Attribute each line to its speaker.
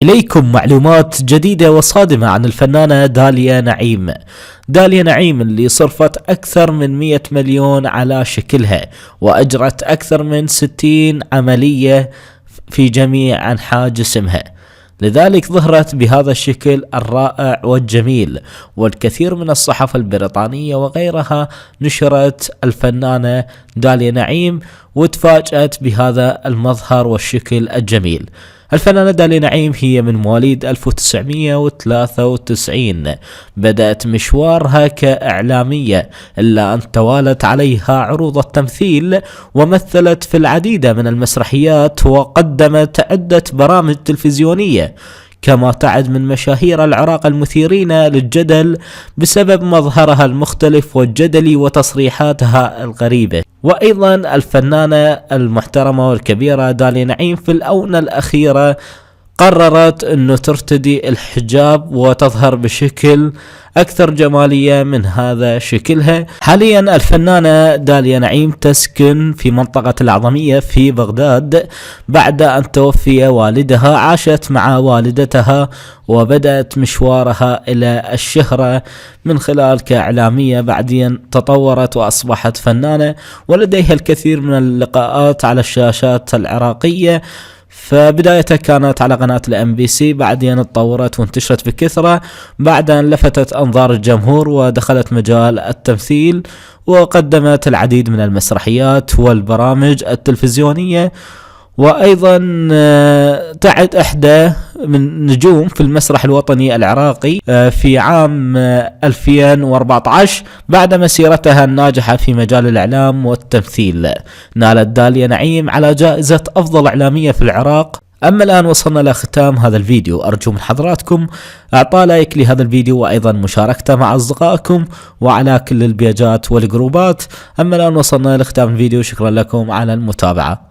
Speaker 1: إليكم معلومات جديدة وصادمة عن الفنانة داليا نعيم. داليا نعيم اللي صرفت أكثر من 100 مليون على شكلها، وأجرت أكثر من 60 عملية في جميع أنحاء جسمها، لذلك ظهرت بهذا الشكل الرائع والجميل. والكثير من الصحف البريطانية وغيرها نشرت الفنانة داليا نعيم وتفاجأت بهذا المظهر والشكل الجميل. الفنانة داليا نعيم هي من مواليد 1993، بدأت مشوارها كإعلامية، إلا أن توالت عليها عروض التمثيل، ومثلت في العديد من المسرحيات، وقدمت عدة برامج تلفزيونية، كما تعد من مشاهير العراق المثيرين للجدل بسبب مظهرها المختلف والجدلي وتصريحاتها الغريبة. وأيضا الفنانة المحترمة والكبيرة داليا نعيم في الآونة الأخيرة قررت أنه ترتدي الحجاب وتظهر بشكل أكثر جمالية من هذا شكلها. حاليا الفنانة داليا نعيم تسكن في منطقة الأعظمية في بغداد بعد أن توفي والدها. عاشت مع والدتها وبدأت مشوارها إلى الشهرة من خلال كإعلامية، بعدين تطورت وأصبحت فنانة، ولديها الكثير من اللقاءات على الشاشات العراقية. فبدايتها كانت على قناة الMBC، بعدين اتطورت وانتشرت بكثرة، بعدين لفتت أنظار الجمهور ودخلت مجال التمثيل، وقدمت العديد من المسرحيات والبرامج التلفزيونية. وأيضا تعد إحدى من نجوم في المسرح الوطني العراقي في عام 2014 بعد مسيرتها الناجحة في مجال الإعلام والتمثيل. نالت داليا نعيم على جائزة أفضل إعلامية في العراق. أما الآن وصلنا لختام هذا الفيديو، أرجو من حضراتكم إعطاء لايك لهذا الفيديو، وأيضا مشاركته مع أصدقائكم وعلى كل البيجات والجروبات. أما الآن وصلنا لختام الفيديو، شكرا لكم على المتابعة.